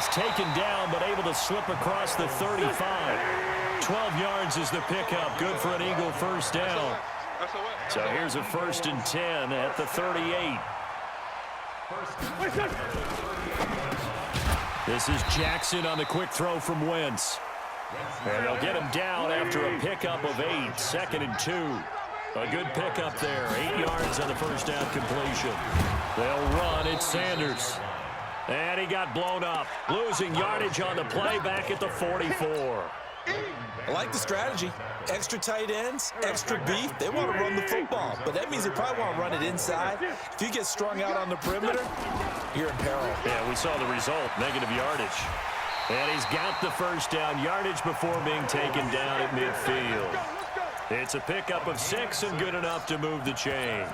He's taken down, but able to slip across the 35. 12 yards is the pickup. Good for an Eagle first down. So here's a 1st and 10 at the 38. This is Jackson on the quick throw from Wentz. And they'll get him down after a pickup of 8. 2nd and 2. A good pickup there. 8 yards on the first down completion. They'll run. It's Sanders. And he got blown up. Losing yardage on the play back at the 44. I like the strategy. Extra tight ends, extra beef. They want to run the football, but that means they probably want to run it inside. If you get strung out on the perimeter, you're in peril. Yeah, we saw the result, negative yardage. And he's got the first down yardage before being taken down at midfield. It's a pickup of 6 and good enough to move the chains.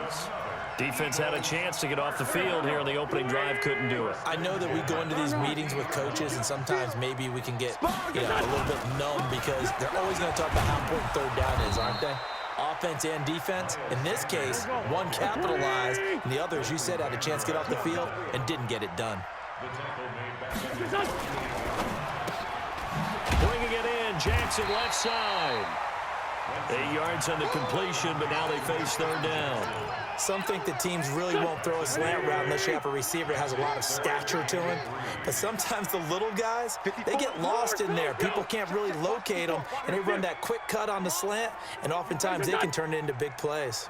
Defense had a chance to get off the field here on the opening drive, couldn't do it. I know that we go into these meetings with coaches, and sometimes maybe we can get a little bit numb because they're always going to talk about how important third down is, aren't they? Offense and defense. In this case, one capitalized, and the other, as you said, had a chance to get off the field and didn't get it done. Bringing it in, Jackson left side. 8 yards on the completion, but now they face third down. Some think that teams really won't throw a slant route unless you have a receiver that has a lot of stature to him. But sometimes the little guys, they get lost in there. People can't really locate them, and they run that quick cut on the slant, and oftentimes they can turn it into big plays.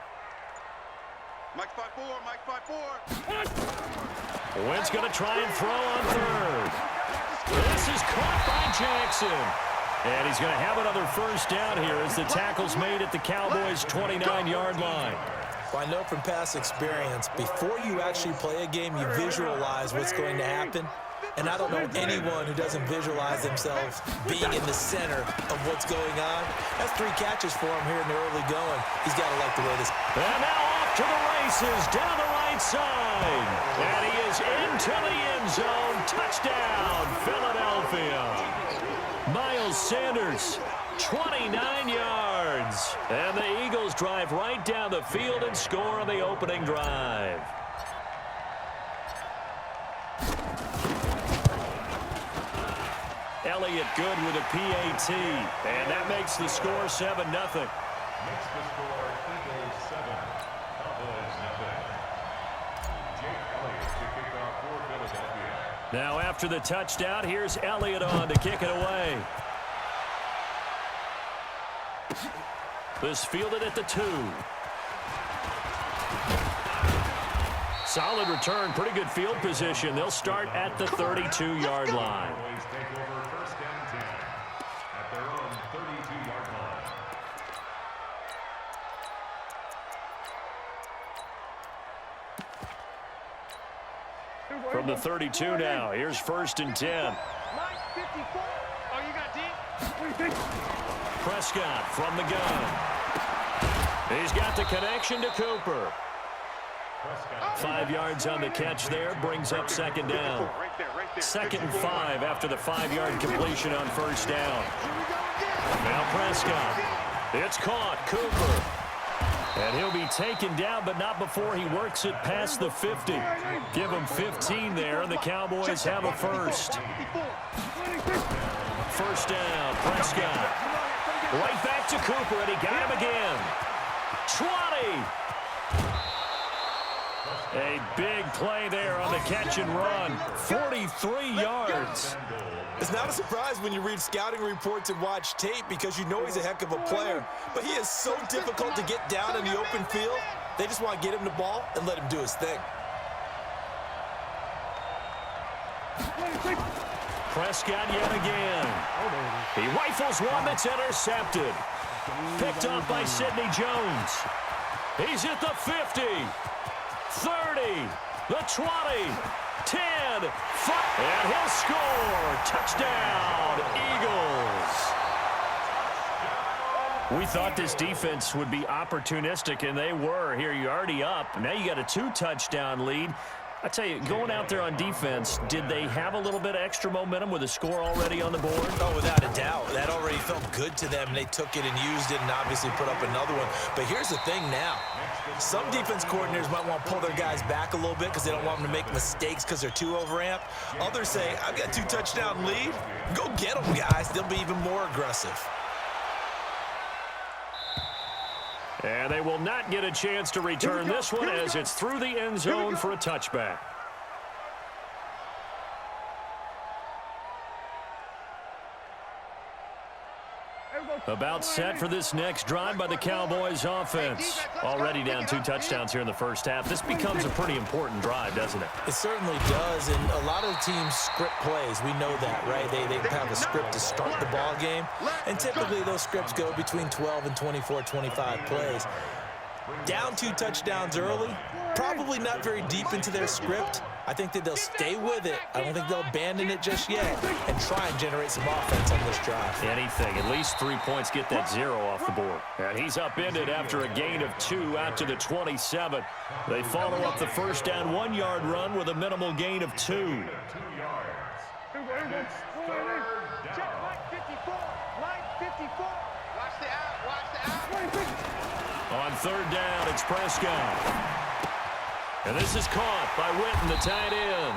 Mike 5-4, Mike 5-4. Wentz going to try and throw on third. This is caught by Jackson. And he's going to have another first down here as the tackle's made at the Cowboys' 29-yard line. Well, I know from past experience, before you actually play a game, you visualize what's going to happen. And I don't know anyone who doesn't visualize themselves being in the center of what's going on. That's 3 catches for him here in the early going. He's got to like the way this. And now off to the races down the right side. And he is into the end zone. Touchdown, Philadelphia. Miles Sanders, 29 yards. And the Eagles drive right down the field and score on the opening drive. Elliott good with a PAT. And that makes the score 7-0. Makes the score Eagles 7, Cowboys nothing. Jake Elliott to kick off for Philadelphia. Now after the touchdown, here's Elliott on to kick it away. This fielded at the 2. Solid return, pretty good field position. They'll start at the 32-yard line. Cowboys take over 1st and 10 at their own 32-yard line. From the 32 now, here's 1st and 10. Prescott from the gun. He's got the connection to Cooper. 5 yards on the catch there, brings up 2nd down. 2nd and 5 after the 5-yard completion on 1st down. Now Prescott. It's caught, Cooper. And he'll be taken down, but not before he works it past the 50. Give him 15 there, and the Cowboys have a first. 1st down, Prescott. Right back to Cooper, and he got him again. 20. A big play there on the catch and run. 43 yards. It's not a surprise when you read scouting reports and watch tape because you know he's a heck of a player. But he is so difficult to get down in the open field. They just want to get him the ball and let him do his thing. Prescott yet again. He rifles one that's intercepted. Picked up by Sidney Jones. He's at the 50, 30, the 20, 10, 5, and he'll score. Touchdown, Eagles. We thought this defense would be opportunistic, and they were. Here, you're already up. Now you got a 2-touchdown lead. I tell you, going out there on defense, did they have a little bit of extra momentum with a score already on the board? Oh, without a doubt. That already felt good to them. They took it and used it and obviously put up another one. But here's the thing now. Some defense coordinators might want to pull their guys back a little bit because they don't want them to make mistakes because they're too overamped. Others say, I've got 2-touchdown lead. Go get them, guys. They'll be even more aggressive. And they will not get a chance to return this one as it's through the end zone for a touchback. About set for this next drive by the Cowboys offense. Already down 2 touchdowns here in the first half. This becomes a pretty important drive, doesn't it? It certainly does, and a lot of teams script plays. We know that, right? They have a script to start the ball game, and typically those scripts go between 12 and 24, 25 plays. Down 2 touchdowns early, probably not very deep into their script. I think that they'll stay with it. I don't think they'll abandon it just yet and try and generate some offense on this drive. Anything. At least 3 points, get that 0 off the board. And he's upended after a gain of 2 out to the 27. They follow up the first down 1-yard run with a minimal gain of 2. 2 yards. It's third down. Line 54. Line 54. Watch the out. Watch the out. On third down, it's Prescott. And this is caught by Witten, the tight end.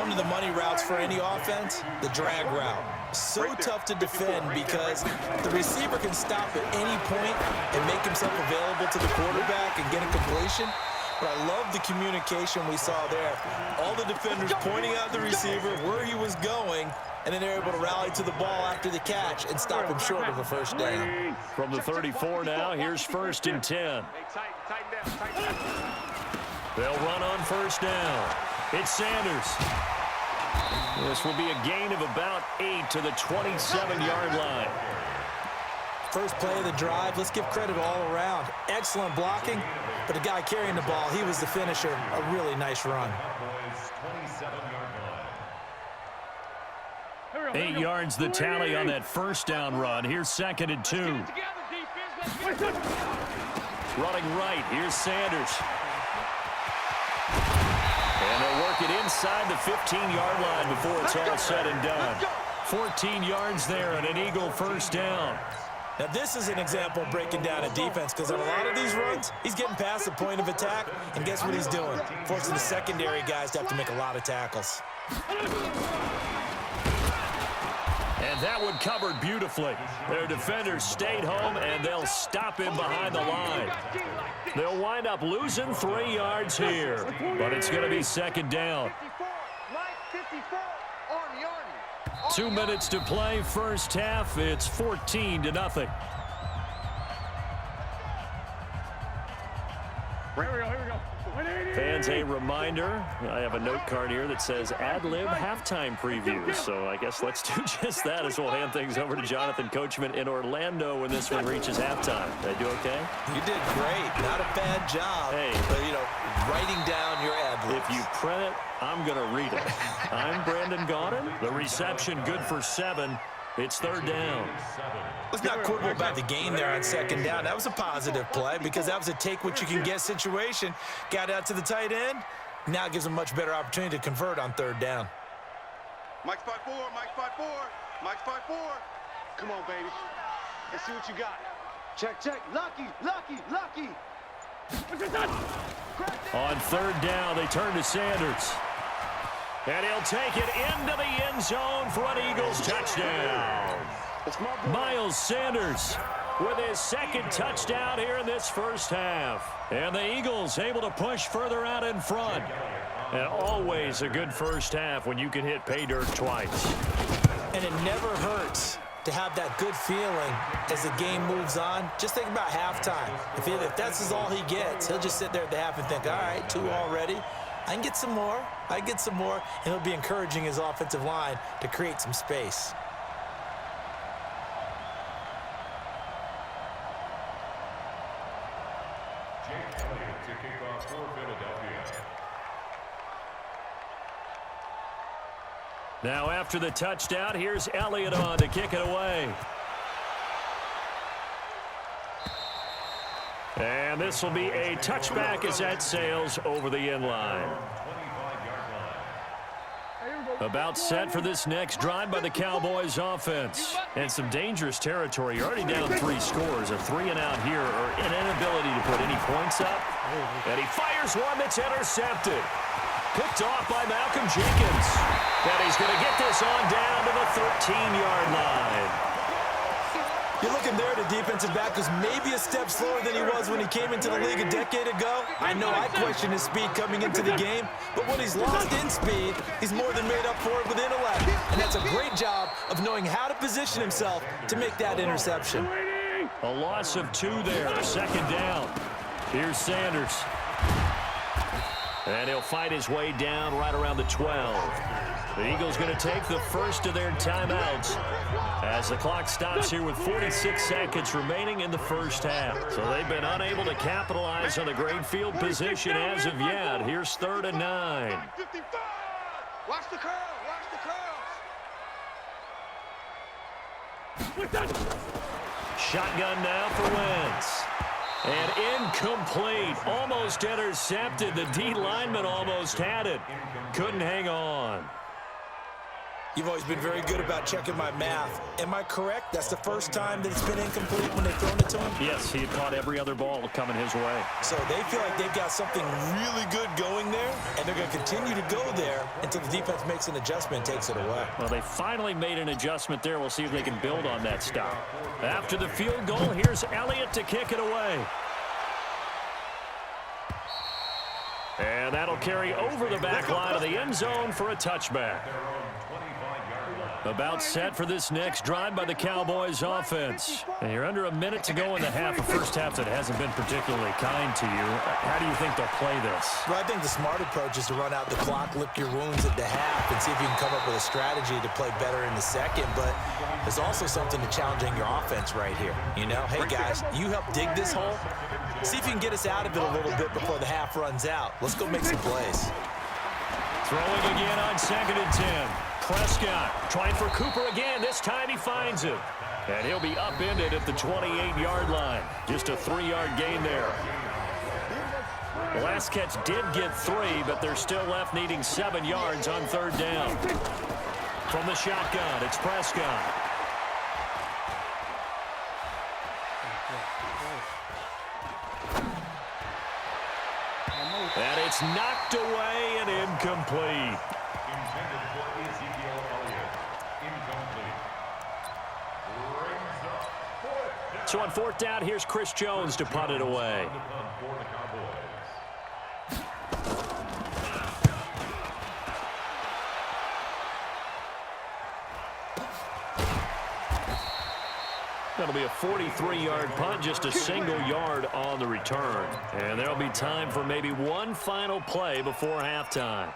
One of the money routes for any offense, the drag route. So tough to defend because the receiver can stop at any point and make himself available to the quarterback and get a completion. But I love the communication we saw there. All the defenders pointing out the receiver where he was going, and then they're able to rally to the ball after the catch and stop him short of a first down. From the 34 now, here's 1st and 10. They'll run on first down. It's Sanders. This will be a gain of about 8 to the 27-yard line. First play of the drive, let's give credit all around. Excellent blocking, but the guy carrying the ball, he was the finisher. A really nice run. 8 yards the tally on that first down run. Here's 2nd and 2. Running right, here's Sanders. And they'll work it inside the 15-yard line before it's all said and done. 14 yards there and an Eagle first down. Now this is an example of breaking down a defense because on a lot of these runs, he's getting past the point of attack, and guess what he's doing? Forcing the secondary guys to have to make a lot of tackles. And that one covered beautifully. Their defenders stayed home, and they'll stop him behind the line. They'll wind up losing 3 yards here, but it's going to be 2nd down. 2 minutes to play, first half. It's 14-0. Here we go. Fans, a reminder, I have a note card here that says ad-lib halftime previews. So I guess let's do just that as we'll hand things over to Jonathan Coachman in Orlando when this one reaches halftime. Did I do okay? You did great. Not a bad job. Hey. But, writing down your ad-libs. If you print it, I'm going to read it. I'm Brandon Gaudin. The reception good for 7. It's 3rd down. Let's not quibble about the gain there on 2nd down. That was a positive play because that was a take-what-you-can-get situation. Got out to the tight end. Now it gives him a much better opportunity to convert on 3rd down. Mike's 5-4. Mike's 5-4. Mike's 5-4. Come on, baby. Let's see what you got. Check. Lucky. On 3rd down, they turn to Sanders. And he'll take it into the end zone for an Eagles touchdown. Miles Sanders with his 2nd touchdown here in this first half. And the Eagles able to push further out in front. And always a good first half when you can hit pay dirt twice. And it never hurts to have that good feeling as the game moves on. Just think about halftime. If that's all he gets, he'll just sit there at the half and think, all right, 2 already. I can get some more. And he'll be encouraging his offensive line to create some space. Jake Elliott to kick off for Philadelphia. Now after the touchdown, here's Elliott on to kick it away. And this will be a touchback as that sails over the end line. 25-yard line. About set for this next drive by the Cowboys offense. And some dangerous territory. You're already down 3 scores. A 3-and-out here, or an inability to put any points up. And he fires one that's intercepted. Picked off by Malcolm Jenkins. And he's going to get this on down to the 13-yard line. You're looking there, the defensive back was maybe a step slower than he was when he came into the league a decade ago. I know I questioned his speed coming into the game, but what he's lost in speed, he's more than made up for it with intellect. And that's a great job of knowing how to position himself to make that interception. A loss of 2 there, 2nd down. Here's Sanders. And he'll fight his way down right around the 12. The Eagles going to take the first of their timeouts as the clock stops here with 46 seconds remaining in the first half. So they've been unable to capitalize on the great field position as of yet. Here's 3rd and 9. Watch the curl. Watch the curls. Shotgun now for Wentz. And incomplete. Almost intercepted. The D lineman almost had it. Couldn't hang on. You've always been very good about checking my math. Am I correct? That's the first time that it's been incomplete when they've thrown it to him? Yes, he had caught every other ball coming his way. So they feel like they've got something really good going there, and they're going to continue to go there until the defense makes an adjustment and takes it away. Well, they finally made an adjustment there. We'll see if they can build on that stop. After the field goal, here's Elliott to kick it away. And that'll carry over the back line of the end zone for a touchback. About set for this next drive by the Cowboys offense. And you're under a minute to go in the half, a first half that hasn't been particularly kind to you. How do you think they'll play this? Well, I think the smart approach is to run out the clock, lick your wounds at the half, and see if you can come up with a strategy to play better in the second. But there's also something to challenging your offense right here. You know, hey, guys, you help dig this hole. See if you can get us out of it a little bit before the half runs out. Let's go make some plays. Throwing again on 2nd and 10. Prescott trying for Cooper again. This time he finds it. And he'll be upended at the 28-yard line. Just a 3-yard gain there. The last catch did get 3, but they're still left needing 7 yards on 3rd down. From the shotgun, it's Prescott. And it's knocked away and incomplete. Intended for Ezekiel Elliott. Incomplete. Brings up 4th down. So on 4th down, here's Chris Jones to punt it away. For the Cowboys. That'll be a 43-yard punt, just a single yard on the return. And there'll be time for maybe one final play before halftime.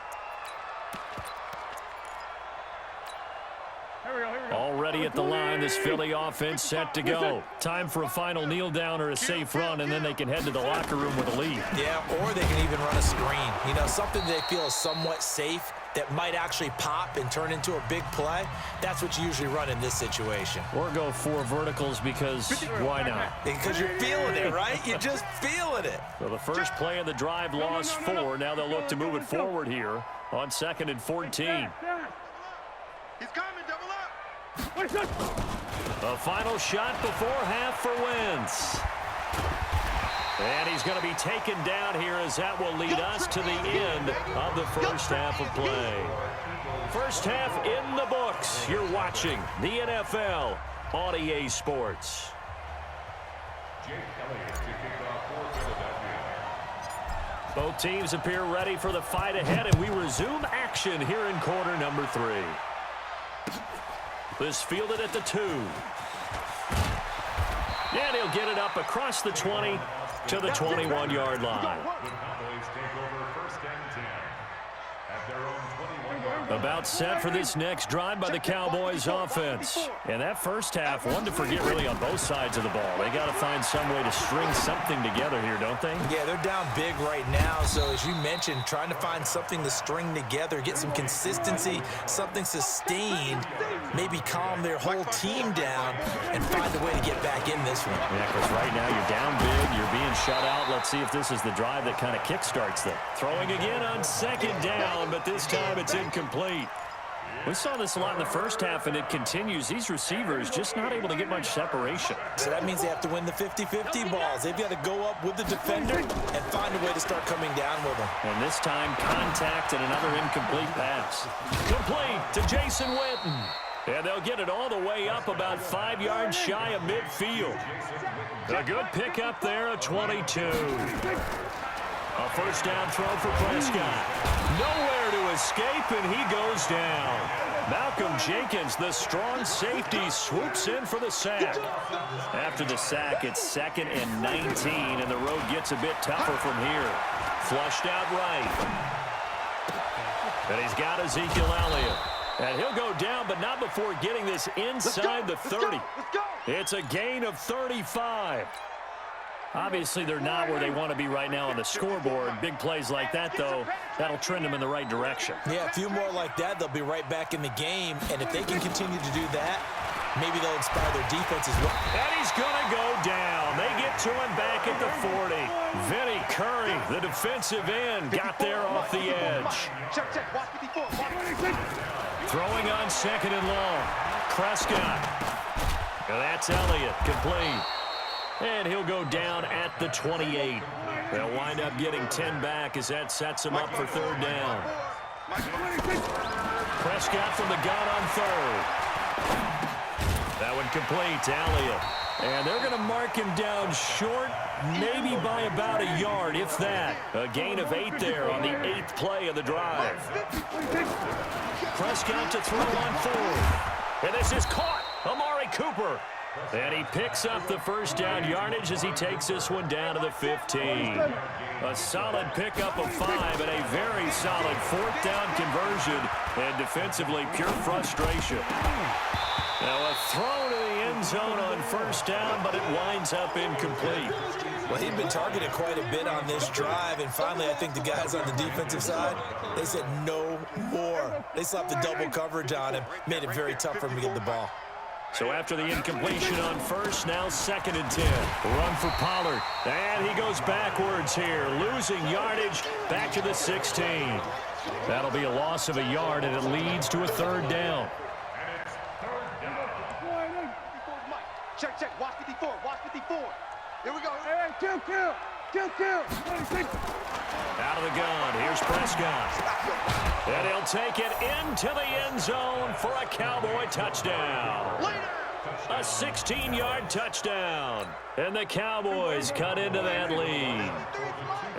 Already at the line, this Philly offense set to go. Time for a final kneel down or a safe run, and then they can head to the locker room with a lead. Yeah, or they can even run a screen. You know, something they feel is somewhat safe that might actually pop and turn into a big play. That's what you usually run in this situation. Or go 4 verticals because why not? Because you're feeling it, right? You're just feeling it. So the first play of the drive lost 4. Now they'll look to move it forward here on 2nd and 14. He's coming, double up. A final shot before half for Wentz. And he's going to be taken down here as that will lead us to the end of the first half of play. First half in the books. You're watching the NFL on EA Sports. Jake Elliott to kick off for Philadelphia. Both teams appear ready for the fight ahead, and we resume action here in quarter number 3. This fielded at the 2. And he'll get it up across the 20 to the 21-yard line. The Cowboys take over 1st and 10 at their own 21-yard line. About set for this next drive by the Cowboys offense. And that first half, one to forget really on both sides of the ball. They got to find some way to string something together here, don't they? Yeah, they're down big right now. So as you mentioned, trying to find something to string together, get some consistency, something sustained, maybe calm their whole team down and find a way to get back in this one. Yeah, because right now you're down big, you're being shut out. Let's see if this is the drive that kind of kickstarts them. Throwing again on 2nd down, but this time it's incomplete. We saw this a lot in the first half, and it continues. These receivers just not able to get much separation. So that means they have to win the 50-50 balls. They've got to go up with the defender and find a way to start coming down with them. And this time, contact and another incomplete pass. Complete to Jason Witten. And they'll get it all the way up about 5 yards shy of midfield. A good pickup there at 22. A first down throw for Prescott. Nowhere to escape, and he goes down. Malcolm Jenkins, the strong safety, swoops in for the sack. After the sack, it's 2nd and 19, and the road gets a bit tougher from here. Flushed out right. And he's got Ezekiel Elliott. And he'll go down, but not before getting this inside the 30. It's a gain of 35. Obviously, they're not where they want to be right now on the scoreboard. Big plays like that, though, that'll trend them in the right direction. Yeah, a few more like that, they'll be right back in the game. And if they can continue to do that, maybe they'll inspire their defense as well. And he's going to go down. They get to him back at the 40. Vinny Curry, the defensive end, got there off the edge. Throwing on 2nd and long. Prescott. And that's Elliott, complete. And he'll go down at the 28. They'll wind up getting 10 back as that sets him up for 3rd down. Prescott from the gun on 3rd. That one complete to Elliott. And they're going to mark him down short, maybe by about a yard, if that. A gain of 8 there on the 8th play of the drive. Prescott to throw on 4th. And this is caught. Amari Cooper. And he picks up the first down yardage as he takes this one down to the 15. A solid pickup of 5 and a very solid 4th down conversion. And defensively, pure frustration. Now a throw to the end zone on 1st down, but it winds up incomplete. Well, he'd been targeted quite a bit on this drive, and finally I think the guys on the defensive side, they said no more. They slapped the double coverage on him, made it very tough for him to get the ball. So after the incompletion on 1st, now 2nd and 10. Run for Pollard. And he goes backwards here, losing yardage back to the 16. That'll be a loss of a yard, and it leads to a 3rd down. Check. Watch 54. Watch 54. Here we go. Hey, kill. Out of the gun. Here's Prescott. And he'll take it into the end zone for a Cowboy touchdown. A 16-yard touchdown. And the Cowboys cut into that lead.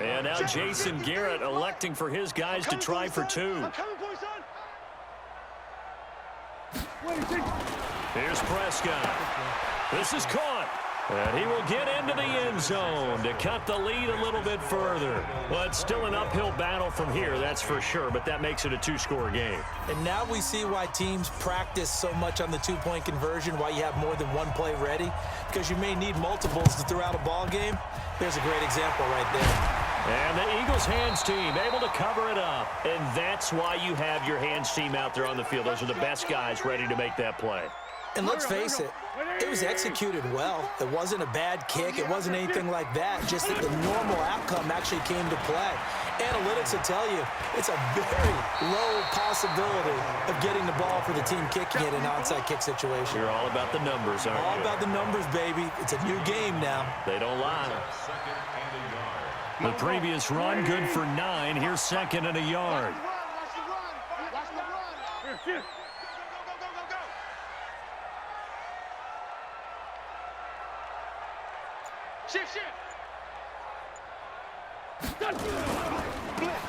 And now Jason Garrett electing for his guys to try for 2. Here's Prescott. This is caught. And he will get into the end zone to cut the lead a little bit further. Well, it's still an uphill battle from here, that's for sure, but that makes it a 2-score game. And now we see why teams practice so much on the 2-point conversion, why you have more than one play ready, because you may need multiples to throw out a ball game. There's a great example right there. And the Eagles hands team able to cover it up. And that's why you have your hands team out there on the field. Those are the best guys ready to make that play. And let's face it, it was executed well. It wasn't a bad kick. It wasn't anything like that. Just that the normal outcome actually came to play. Analytics will tell you it's a very low possibility of getting the ball for the team kicking it in an onside kick situation. You're all about the numbers, aren't you? All about the numbers, baby. It's a new game now. They don't lie. The previous run, good for 9. Here's 2nd and a yard.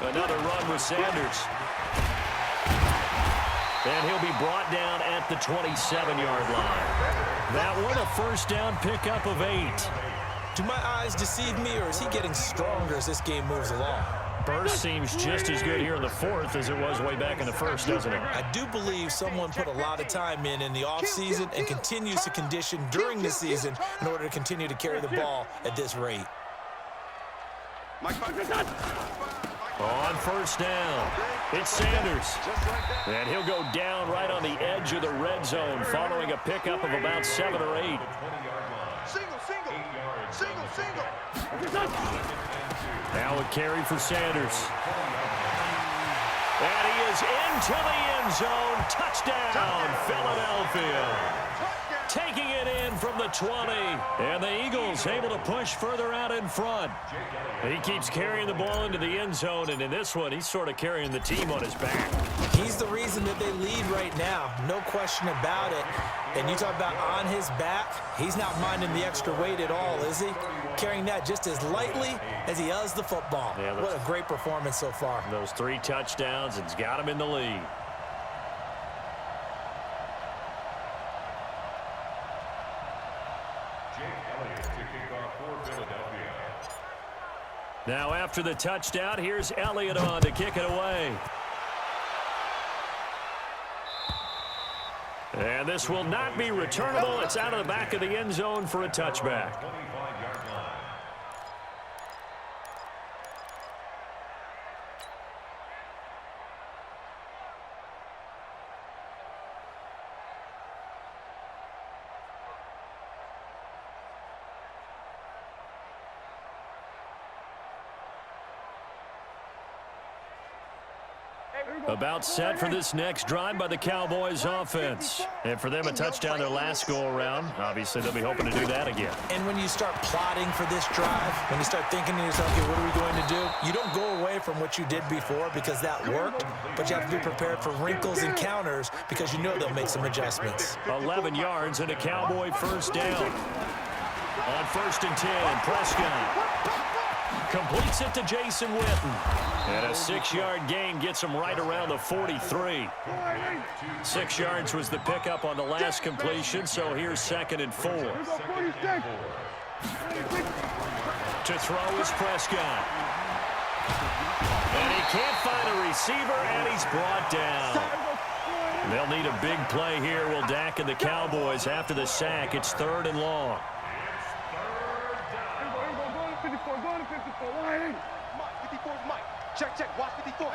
Another run with Sanders. And he'll be brought down at the 27-yard line. That one a first down pickup of 8. Do my eyes deceive me, or is he getting stronger as this game moves along? Burst seems just as good here in the 4th as it was way back in the 1st, doesn't it? I do believe someone put a lot of time in the offseason and continues to condition during the season in order to continue to carry the ball at this rate. On first down, it's Sanders. And he'll go down right on the edge of the red zone following a pickup of about 7 or 8. Now a carry for Sanders. And he is into the end zone. Touchdown, Philadelphia. Taking it in from the 20. And the Eagles able to push further out in front. He keeps carrying the ball into the end zone, and in this one, he's sort of carrying the team on his back. He's the reason that they lead right now. No question about it. And you talk about on his back, he's not minding the extra weight at all, is he? Carrying that just as lightly as he does the football. Yeah, what a great performance so far. Those 3 touchdowns, it's got him in the lead. Now after the touchdown, here's Elliott on to kick it away. And this will not be returnable. It's out of the back of the end zone for a touchback. About set for this next drive by the Cowboys offense. And for them, a touchdown their last go-around. Obviously, they'll be hoping to do that again. And when you start plotting for this drive, when you start thinking to yourself, okay, what are we going to do? You don't go away from what you did before because that worked, but you have to be prepared for wrinkles and counters because you know they'll make some adjustments. 11 yards and a Cowboy first down. On 1st and 10, Prescott completes it to Jason Witten. And a 6-yard gain gets him right around the 43. 6 yards was the pickup on the last completion, so here's 2nd and 4. To throw is Prescott. And he can't find a receiver, and he's brought down. They'll need a big play here, will Dak and the Cowboys after the sack. It's 3rd and long. Check, watch 54.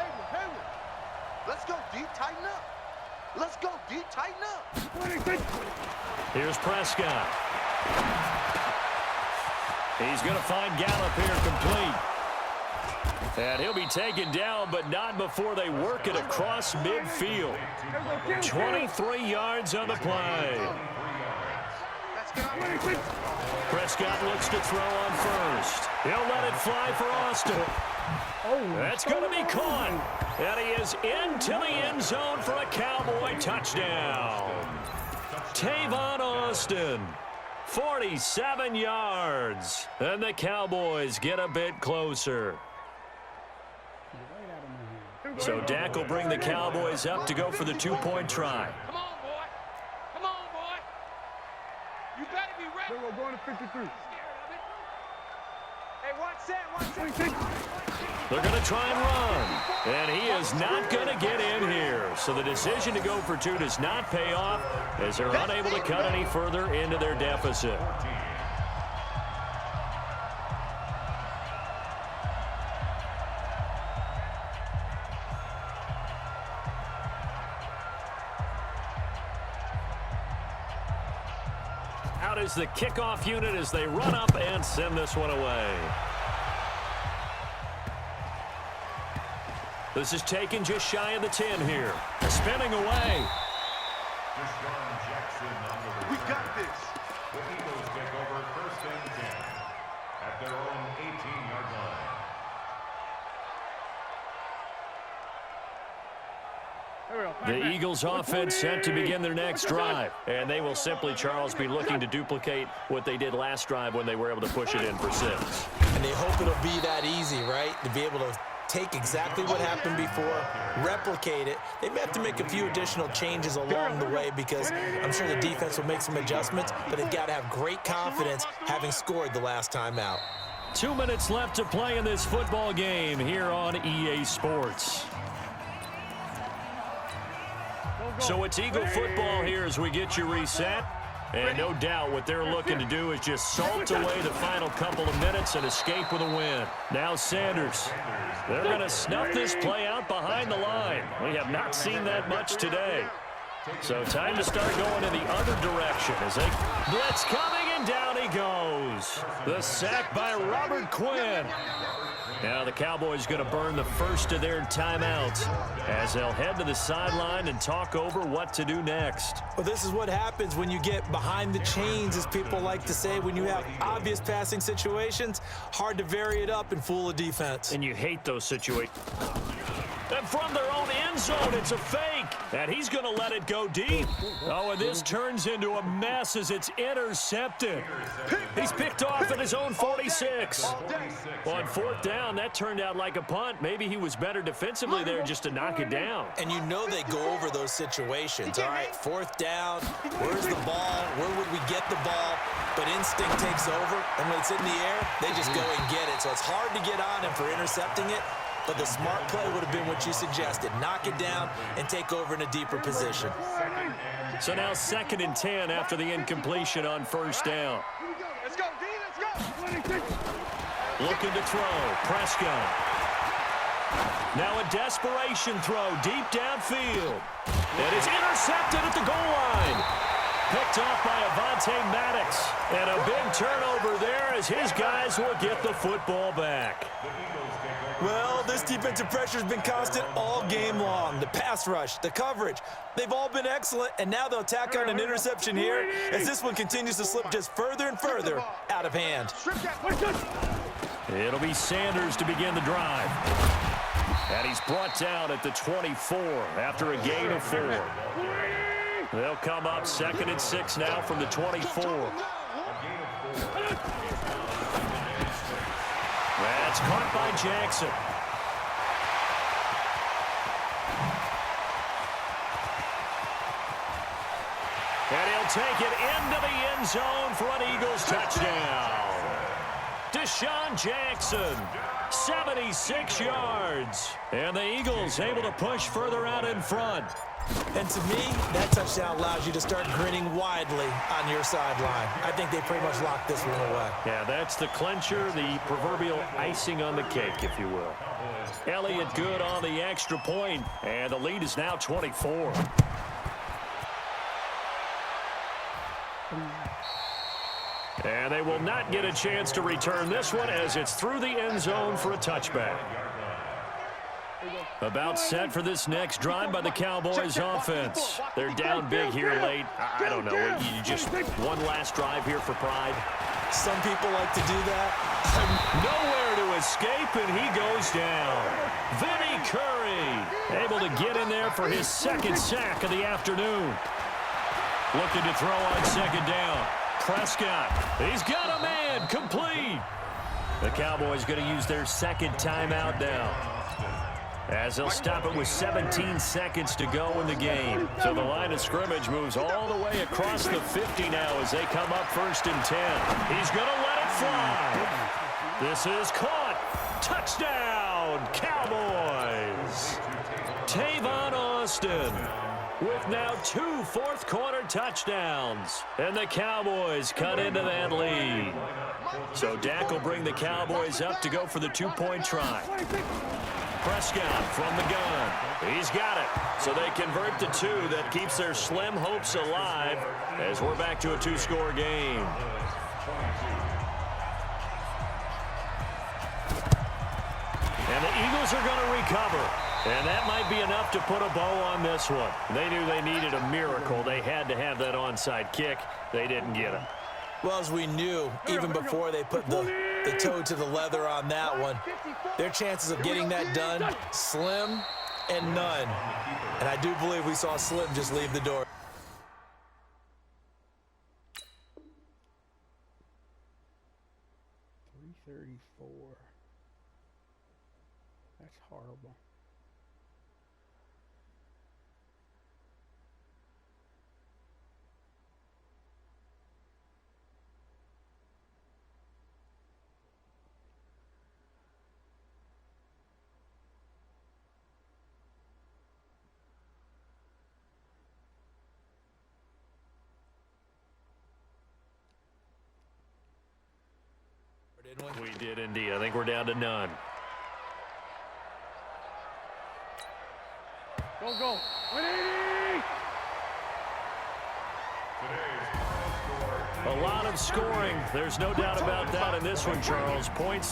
Let's go, D, tighten up. Let's go, D, tighten up. Here's Prescott. He's going to find Gallup here complete. And he'll be taken down, but not before they work it across midfield. 23 yards on the play. Prescott looks to throw on 1st. He'll let it fly for Austin. That's going to be caught. And he is into the end zone for a Cowboy touchdown. Tavon Austin, 47 yards. And the Cowboys get a bit closer. So Dak will bring the Cowboys up to go for the 2-point try. Come on, boy. Come on, boy. You better be ready. We're going to 53. Hey, watch that. They're going to try and run. And he is not going to get in here. So the decision to go for 2 does not pay off as they're unable to cut any further into their deficit. Out is the kickoff unit as they run up and send this one away. This is taken just shy of the 10 here. Spinning away. We got this. The Eagles take over 1st and 10 at their own 18-yard line. The Eagles offense set to begin their next drive. And they will simply, Charles, be looking to duplicate what they did last drive when they were able to push it in for 6. And they hope it'll be that easy, right? To be able to take exactly what happened before, replicate it. They may have to make a few additional changes along the way because I'm sure the defense will make some adjustments, but they've got to have great confidence having scored the last time out. 2 minutes left to play in this football game here on EA Sports. So it's Eagle football here as we get you reset. And no doubt what they're looking to do is just salt away the final couple of minutes and escape with a win. Now Sanders. They're going to snuff this play out behind the line. We have not seen that much today. So time to start going in the other direction as they blitz coming, and down he goes. The sack by Robert Quinn. Now the Cowboys going to burn the first of their timeouts as they'll head to the sideline and talk over what to do next. Well, this is what happens when you get behind the chains, as people like to say. When you have obvious passing situations, hard to vary it up and fool a defense. And you hate those situations. And from their own end zone, it's a fake. And he's going to let it go deep. Oh, and this turns into a mess as it's intercepted. He's picked off at his own 46. On fourth down, that turned out like a punt. Maybe he was better defensively there just to knock it down. And you know they go over those situations. All right, fourth down, where's the ball? Where would we get the ball? But instinct takes over, and when it's in the air, they just go and get it. So it's hard to get on him for intercepting it. But the smart play would have been what you suggested. Knock it down and take over in a deeper position. So now 2nd and 10 after the incompletion on first down. Let's go, D, let's go. Looking to throw. Prescott. Now a desperation throw deep downfield. It is intercepted at the goal line. Picked off by Avonte Maddox. And a big turnover there as his guys will get the football back. Well, this defensive pressure has been constant all game long. The pass rush, the coverage, they've all been excellent, and now they'll tack on an interception here as this one continues to slip just further and further out of hand. It'll be Sanders to begin the drive. And he's brought down at the 24 after a gain of 4. They'll come up 2nd and 6 now from the 24. That's caught by Jackson. And he'll take it into the end zone for an Eagles touchdown. Deshaun Jackson, 76 yards. And the Eagles able to push further out in front. And to me, that touchdown allows you to start grinning widely on your sideline. I think they pretty much locked this one away. Yeah, that's the clincher, the proverbial icing on the cake, if you will. Elliott good on the extra point, and the lead is now 24. And they will not get a chance to return this one as it's through the end zone for a touchback. About set for this next drive by the Cowboys offense. They're down big here late. I don't know. You just one last drive here for pride. Some people like to do that. Nowhere to escape, and he goes down. Vinny Curry able to get in there for his 2nd sack of the afternoon. Looking to throw on 2nd down. Prescott, he's got a man, complete. The Cowboys going to use their 2nd timeout now, as they'll stop it with 17 seconds to go in the game. So the line of scrimmage moves all the way across the 50 now as they come up 1st and 10. He's going to let it fly. This is caught. Touchdown, Cowboys. Tavon Austin with now 2 fourth-quarter touchdowns. And the Cowboys cut into that lead. So Dak will bring the Cowboys up to go for the 2-point try. Prescott from the gun. He's got it. So they convert the 2. That keeps their slim hopes alive as we're back to a 2-score game. And the Eagles are going to recover. And that might be enough to put a bow on this one. They knew they needed a miracle. They had to have that onside kick. They didn't get it. Well, as we knew, even before they put the toe to the leather on that one, their chances of getting that done, slim and none. And I do believe we saw Slim just leave the door. .334. That's horrible. We did indeed. I think we're down to none. Go, go. 180! A lot of scoring. There's no doubt about that in this one, Charles. Points.